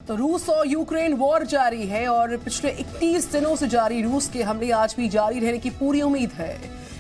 तो रूस और यूक्रेन वॉर जारी है और पिछले 31 दिनों से जारी रूस के हमले आज भी जारी रहने की पूरी उम्मीद है।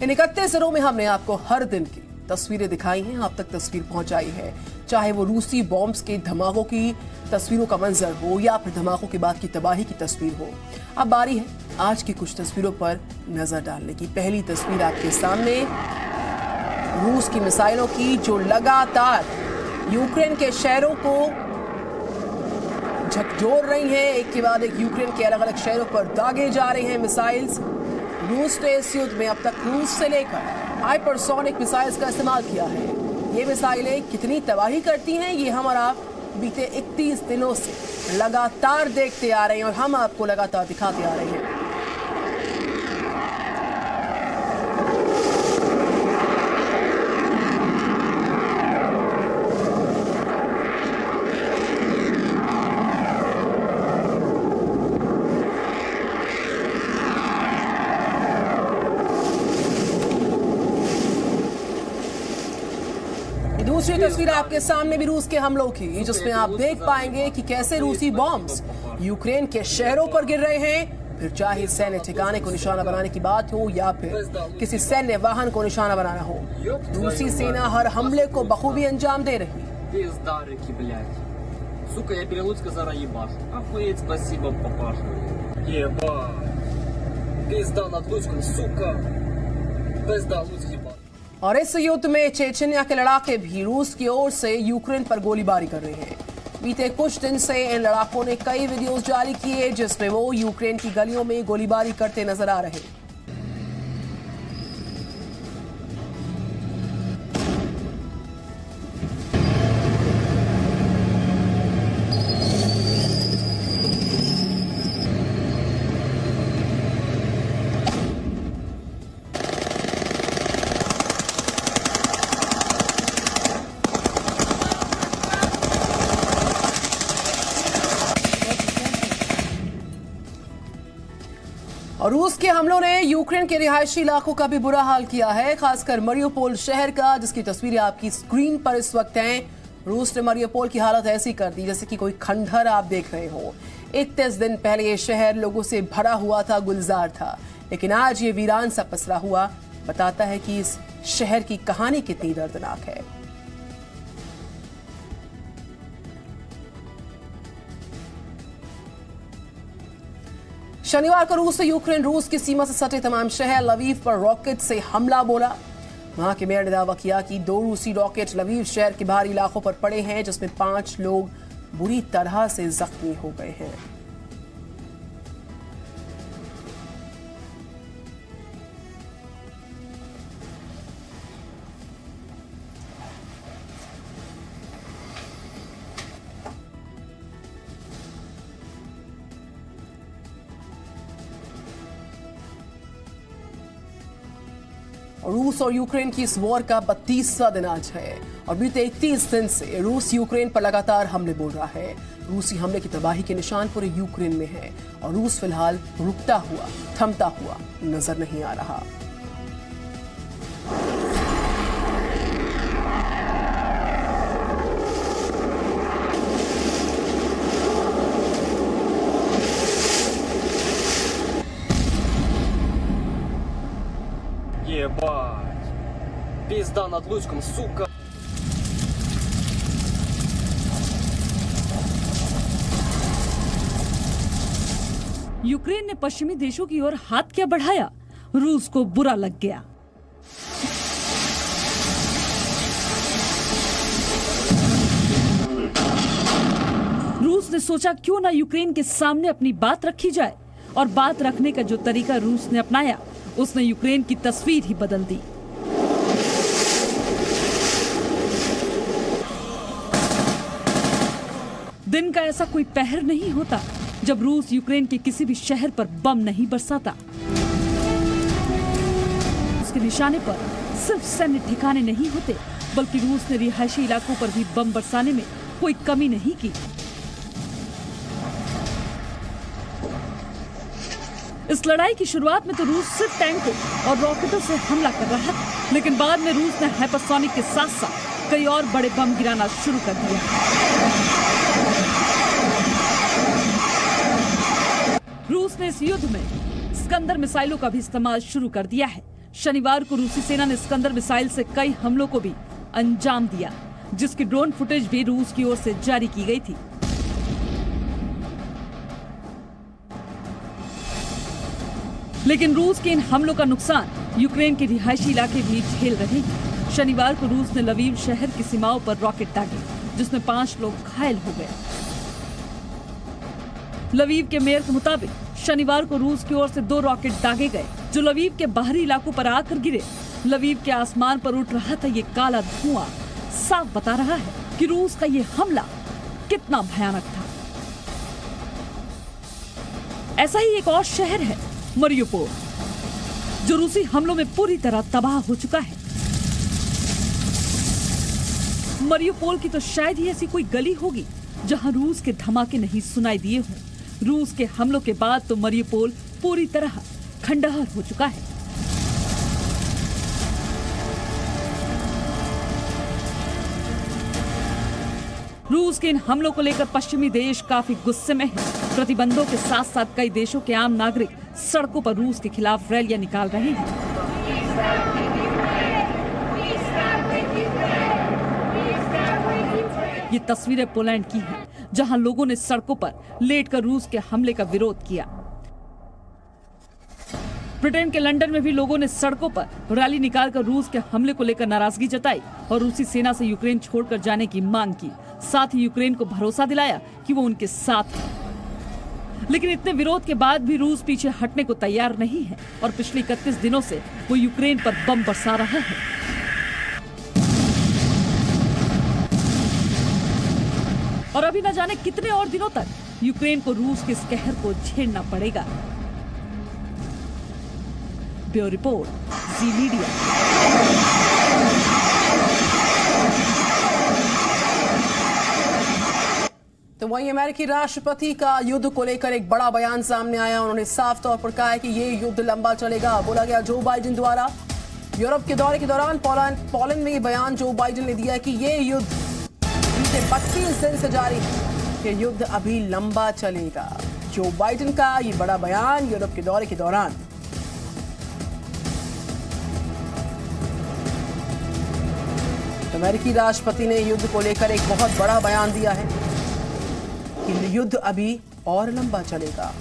इन 31 दिनों में हमने आपको हर दिन की तस्वीरें दिखाई हैं, आप तक तस्वीर पहुंचाई है, चाहे वो रूसी बॉम्ब्स के धमाकों की तस्वीरों का मंजर हो या फिर धमाकों के बाद की तबाही की तस्वीर हो। अब बारी है आज की कुछ तस्वीरों पर नजर डालने की। पहली तस्वीर आपके सामने रूस की मिसाइलों की, जो लगातार यूक्रेन के शहरों को झकझोर रही हैं। एक के बाद एक यूक्रेन के अलग अलग शहरों पर दागे जा रहे हैं मिसाइल्स। रूस ने इस युद्ध में अब तक क्रूज से लेकर हाइपरसोनिक मिसाइल्स का इस्तेमाल किया है। ये मिसाइलें कितनी तबाही करती हैं, ये हम और आप बीते 31 दिनों से लगातार देखते आ रहे हैं और हम आपको लगातार दिखाते आ रहे हैं। दूसरी तस्वीर आपके सामने भी रूस के हमलों की, जिसमें आप देख पाएंगे कि कैसे रूसी बॉम्ब्स यूक्रेन के शहरों पर गिर रहे हैं। फिर चाहे सैन्य ठिकाने को निशाना बनाने की बात हो या फिर किसी सैन्य वाहन को निशाना बनाना हो, रूसी सेना हर हमले को बखूबी अंजाम दे रही है। और इस युद्ध में चेचन्या के लड़ाके भी रूस की ओर से यूक्रेन पर गोलीबारी कर रहे हैं। बीते कुछ दिन से इन लड़ाकों ने कई वीडियोस जारी किए जिसमें वो यूक्रेन की गलियों में गोलीबारी करते नजर आ रहे हैं। और रूस के हमलों ने यूक्रेन के रिहायशी इलाकों का भी बुरा हाल किया है, खासकर मरियोपोल शहर का, जिसकी तस्वीरें आपकी स्क्रीन पर इस वक्त हैं। रूस ने मरियोपोल की हालत ऐसी कर दी जैसे कि कोई खंडहर आप देख रहे हो। 31 दिन पहले ये शहर लोगों से भरा हुआ था, गुलजार था, लेकिन आज ये वीरान सा पसरा हुआ बताता है कि इस शहर की कहानी कितनी दर्दनाक है। शनिवार को रूस से यूक्रेन रूस की सीमा से सटे तमाम शहर लवीव पर रॉकेट से हमला बोला। वहां के मेयर ने दावा किया कि 2 रूसी रॉकेट लवीव शहर के बाहरी इलाकों पर पड़े हैं, जिसमें 5 लोग बुरी तरह से जख्मी हो गए हैं। रूस और यूक्रेन की इस वॉर का 32वां दिन आज है और बीते 31 दिन से रूस यूक्रेन पर लगातार हमले बोल रहा है। रूसी हमले की तबाही के निशान पूरे यूक्रेन में है और रूस फिलहाल रुकता हुआ, थमता हुआ नजर नहीं आ रहा। Ебать! Пизда над Луцком, сука! यूक्रेन ने पश्चिमी देशों की ओर हाथ क्या बढ़ाया, रूस को बुरा लग गया। रूस ने सोचा क्यों ना यूक्रेन के सामने अपनी बात रखी जाए, और बात रखने का जो तरीका रूस ने अपनाया उसने यूक्रेन की तस्वीर ही बदल दी। दिन का ऐसा कोई पहर नहीं होता जब रूस यूक्रेन के किसी भी शहर पर बम नहीं बरसाता। उसके निशाने पर सिर्फ सैन्य ठिकाने नहीं होते, बल्कि रूस ने रिहायशी इलाकों पर भी बम बरसाने में कोई कमी नहीं की। इस लड़ाई की शुरुआत में तो रूस सिर्फ टैंकों और रॉकेटों से हमला कर रहा था, लेकिन बाद में रूस ने हाइपरसोनिक के साथ साथ कई और बड़े बम गिराना शुरू कर दिया। युद्ध में स्कंदर मिसाइलों का भी इस्तेमाल शुरू कर दिया है। शनिवार को रूसी सेना ने स्कंदर मिसाइल से कई हमलों को भी अंजाम दिया, जिसकी ड्रोन फुटेज भी रूस की ओर से जारी की गई थी। लेकिन रूस के इन हमलों का नुकसान यूक्रेन के रिहायशी इलाके भी झेल रहे हैं। शनिवार को रूस ने लवीव शहर की सीमाओं पर रॉकेट दागे, जिसमें 5 लोग घायल हो गए। लवीव के मेयर के मुताबिक शनिवार को रूस की ओर से 2 रॉकेट दागे गए, जो लवीव के बाहरी इलाकों पर आकर गिरे। लवीव के आसमान पर उठ रहा था ये काला धुआं साफ बता रहा है कि रूस का ये हमला कितना भयानक था। ऐसा ही एक और शहर है मरियुपोल, जो रूसी हमलों में पूरी तरह तबाह हो चुका है। मरियुपोल की तो शायद ही ऐसी कोई गली होगी जहां रूस के धमाके नहीं सुनाई दिए हों। रूस के हमलों के बाद तो मरियुपोल पूरी तरह खंडहर हो चुका है। रूस के इन हमलों को लेकर पश्चिमी देश काफी गुस्से में हैं। प्रतिबंधों के साथ साथ कई देशों के आम नागरिक सड़कों पर रूस के खिलाफ रैलियां निकाल रहे हैं। ये तस्वीरें पोलैंड की हैं, जहां लोगों ने सड़कों पर लेटकर रूस के हमले का विरोध किया। ब्रिटेन के लंदन में भी लोगों ने सड़कों पर रैली निकालकर रूस के हमले को लेकर नाराजगी जताई और रूसी सेना से यूक्रेन छोड़कर जाने की मांग की। साथ ही यूक्रेन को भरोसा दिलाया कि वो उनके साथ है। लेकिन इतने विरोध के बाद भी रूस पीछे हटने को तैयार नहीं है और पिछले 31 दिनों से वो यूक्रेन पर बम बरसा रहा है। और अभी न जाने कितने और दिनों तक यूक्रेन को रूस के इस कहर को झेलना पड़ेगा। ब्यूरो रिपोर्ट, जी मीडिया। तो वहीं अमेरिकी राष्ट्रपति का युद्ध को लेकर एक बड़ा बयान सामने आया। उन्होंने साफ तौर पर कहा है कि ये युद्ध लंबा चलेगा। बोला गया जो बाइडेन द्वारा यूरोप के दौरे के दौरान पोलैंड में ये बयान जो बाइडेन ने दिया कि ये युद्ध 32 दिन से जारी है, ये युद्ध अभी लंबा चलेगा। जो बाइडेन का ये बड़ा बयान यूरोप के दौरे के दौरान। अमेरिकी राष्ट्रपति ने युद्ध को लेकर एक बहुत बड़ा बयान दिया है कि युद्ध अभी और लंबा चलेगा।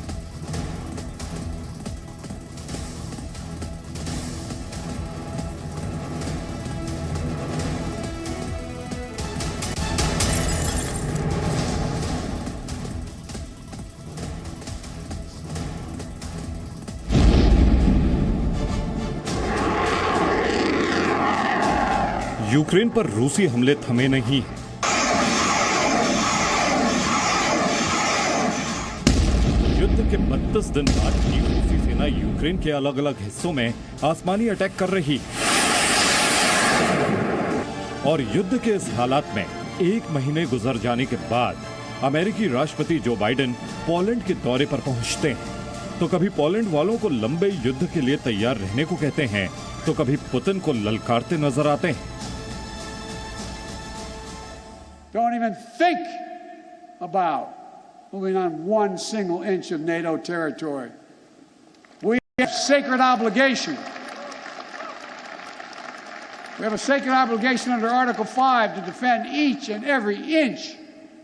यूक्रेन पर रूसी हमले थमे नहीं हैं। युद्ध के 32 दिन बाद भी रूसी सेना यूक्रेन के अलग अलग हिस्सों में आसमानी अटैक कर रही है और युद्ध के इस हालात में 1 महीने गुजर जाने के बाद अमेरिकी राष्ट्रपति जो बाइडेन पोलैंड के दौरे पर पहुंचते हैं तो कभी पोलैंड वालों को लंबे युद्ध के लिए तैयार रहने को कहते हैं तो कभी पुतिन को ललकारते नजर आते हैं। Don't even think about moving on 1 single inch of NATO territory. We have sacred obligation. We have a sacred obligation under Article 5 to defend each and every inch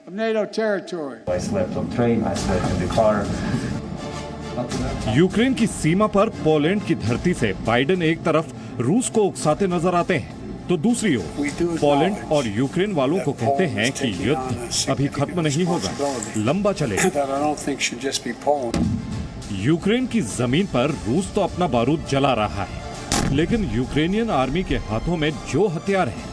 of NATO territory. I slept on train, I slept in the car. Ukraine की सीमा पर Poland की धरती से Biden एक तरफ रूस को उकसाते नजर आते हैं तो दूसरी ओर पोलैंड और यूक्रेन वालों को कहते हैं कि युद्ध अभी खत्म नहीं होगा, लंबा चलेगा। यूक्रेन की जमीन पर रूस तो अपना बारूद जला रहा है, लेकिन यूक्रेनियन आर्मी के हाथों में जो हथियार हैं,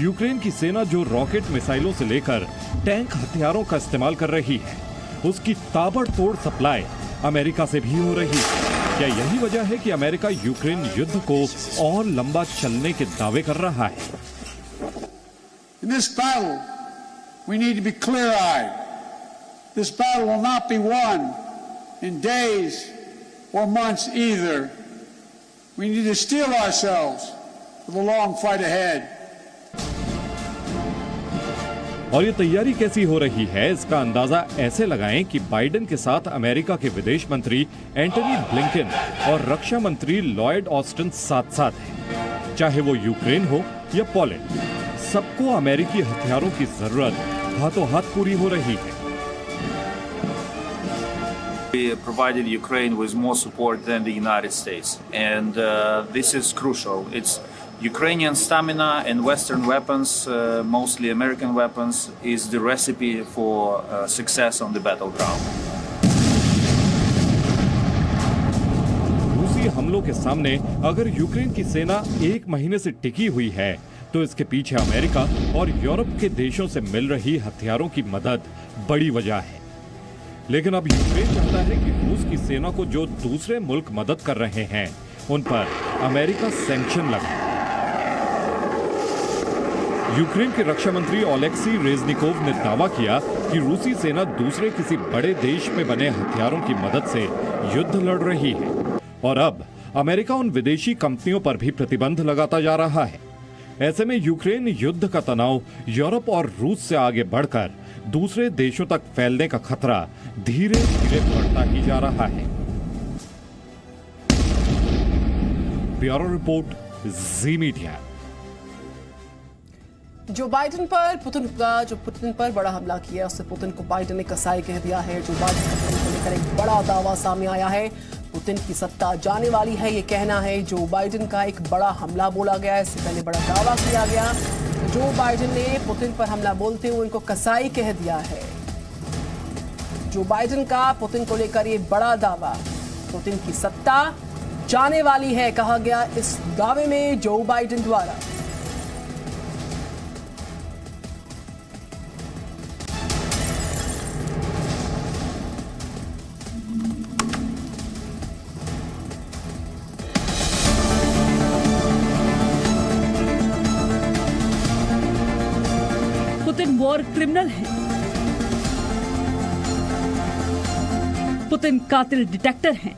यूक्रेन की सेना जो रॉकेट मिसाइलों से लेकर टैंक हथियारों का इस्तेमाल कर रही है, उसकी ताबड़तोड़ सप्लाई अमेरिका से भी हो रही है। क्या यही वजह है कि अमेरिका यूक्रेन युद्ध को और लंबा चलने के दावे कर रहा है? In this battle, we need to be clear-eyed. This battle will not be won in days or months either. We need to steel ourselves for the long fight ahead. और ये तैयारी कैसी हो रही है, इसका अंदाजा ऐसे लगाएं कि बाइडेन के साथ अमेरिका के विदेश मंत्री एंटनी ब्लिंकन और रक्षा मंत्री लॉयड ऑस्टिन साथ साथ हैं। चाहे वो यूक्रेन हो या पोलैंड, सबको अमेरिकी हथियारों की जरूरत हाथों हाथ पूरी हो रही है। We provided Ukraine with more support than the United States, and this is crucial. It's Ukrainian stamina and Western weapons, mostly American weapons, is the recipe for success on the battleground. रूसी हमलों के सामने अगर Ukraine की सेना 1 महीने से टिकी हुई है, तो इसके पीछे अमेरिका और यूरोप के देशों से मिल रही हथियारों की मदद बड़ी वजह है। लेकिन अब यूक्रेन चाहता है कि रूस की सेना को जो दूसरे मुल्क मदद कर रहे हैं, उन पर अमेरिका सैंक्शन लगाए। यूक्रेन के रक्षा मंत्री ओलेक्सी रेजनिकोव ने दावा किया कि रूसी सेना दूसरे किसी बड़े देश में बने हथियारों की मदद से युद्ध लड़ रही है और अब अमेरिका उन विदेशी कंपनियों पर भी प्रतिबंध लगाता जा रहा है। ऐसे में यूक्रेन युद्ध का तनाव यूरोप और रूस से आगे बढ़कर दूसरे देशों तक फैलने का खतरा धीरे धीरे बढ़ता ही जा रहा है। ब्यूरो रिपोर्ट, जी मीडिया। जो बाइडेन पर बड़ा हमला किया, उससे पुतिन को बाइडेन ने कसाई कह दिया है। जो बाइडेन को लेकर एक बड़ा दावा सामने आया है, पुतिन की सत्ता जाने वाली है, ये कहना है। जो बाइडेन का एक बड़ा हमला बोला गया है, इससे पहले बड़ा दावा किया गया। जो बाइडेन ने पुतिन पर हमला बोलते हुए उनको कसाई कह दिया है। जो बाइडेन का पुतिन को लेकर ये बड़ा दावा, पुतिन की सत्ता जाने वाली है, कहा गया इस दावे में जो बाइडेन द्वारा। पुतिन वॉर क्रिमिनल है, पुतिन कातिल डिटेक्टर हैं,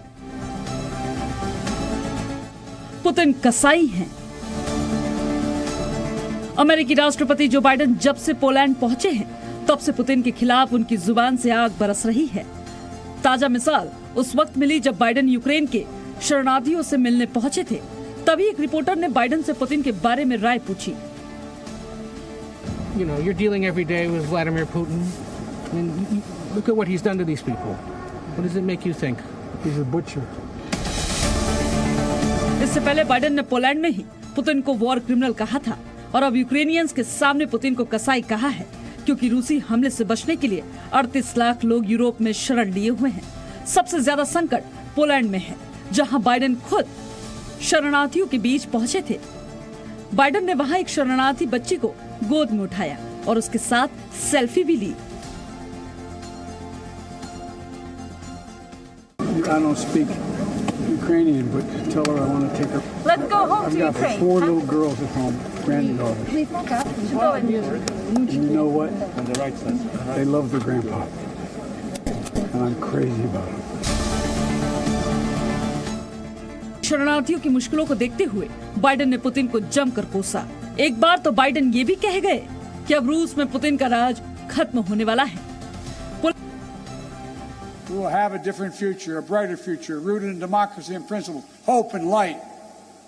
पुतिन कसाई हैं। अमेरिकी राष्ट्रपति जो बाइडेन जब से पोलैंड पहुंचे हैं, तब से पुतिन के खिलाफ उनकी जुबान से आग बरस रही है। ताजा मिसाल उस वक्त मिली जब बाइडेन यूक्रेन के शरणार्थियों से मिलने पहुंचे थे। तभी एक रिपोर्टर ने बाइडेन से पुतिन के बारे में राय पूछी। You know, you're dealing every day with Vladimir Putin. I mean, look at what he's done to these people. What does it make you think? He's a butcher. इससे पहले Biden ने Poland में ही Putin को war criminal कहा था और अब Ukrainians के सामने पुतिन को कसाई कहा है, क्योंकि रूसी हमले से बचने के लिए 38 लाख लोग यूरोप में शरण लिए हुए हैं। सबसे ज्यादा संकट पोलैंड में है, जहां बाइडेन खुद शरणार्थियों के बीच पहुंचे थे। बाइडेन ने वहां एक शरणार्थी बच्ची को गोद में उठाया और उसके साथ सेल्फी भी ली। I don't speak Ukrainian, but tell her I want to take her. Let's go home to I've got Ukraine. 4 little girls at home, granddaughters. Please look up. Go and And you know what? They love their grandpa. And I'm crazy about it. शरणार्थियों की मुश्किलों को देखते हुए Biden ने Putin को जमकर कोसा। एक बार तो बाइडेन ये भी कह गए कि अब रूस में पुतिन का राज खत्म होने वाला है। We will have a different future, a brighter future, rooted in democracy and principles, hope and light,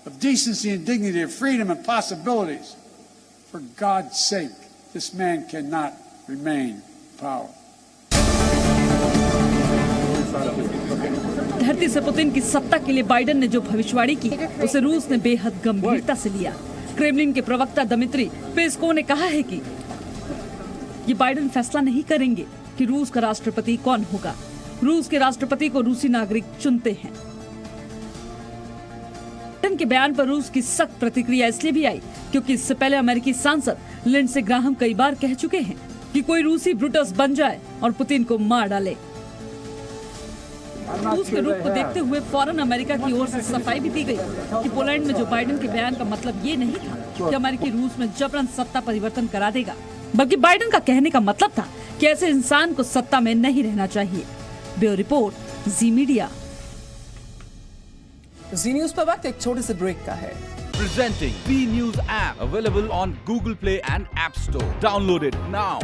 of decency and dignity, of freedom and possibilities. For God's sake, this man cannot remain in power. धरती से Putin की सत्ता के लिए Biden ने जो भविष्यवाणी की, उसे रूस ने बेहद गंभीरता से लिया। क्रेमलिन के प्रवक्ता दमित्री पेस्कोव ने कहा है कि ये बाइडेन फैसला नहीं करेंगे कि रूस का राष्ट्रपति कौन होगा। रूस के राष्ट्रपति को रूसी नागरिक चुनते हैं। बाइडेन के बयान पर रूस की सख्त प्रतिक्रिया इसलिए भी आई क्योंकि इससे पहले अमेरिकी सांसद लिंडसे ग्राहम कई बार कह चुके हैं कि कोई रूसी ब्रूटस बन जाए और पुतिन को मार डाले। रूस के रुख को देखते हुए फौरन अमेरिका की ओर से सफाई भी दी गई कि पोलैंड में जो बाइडेन के बयान का मतलब ये नहीं था कि अमेरिकी रूस में जबरन सत्ता परिवर्तन करा देगा, बल्कि बाइडेन का कहने का मतलब था कि ऐसे इंसान को सत्ता में नहीं रहना चाहिए। ब्यूरो रिपोर्ट, जी मीडिया। जी न्यूज पर वक्त एक छोटे से ब्रेक का है। Presenting B News app, available on Google Play and App Store. Download it now.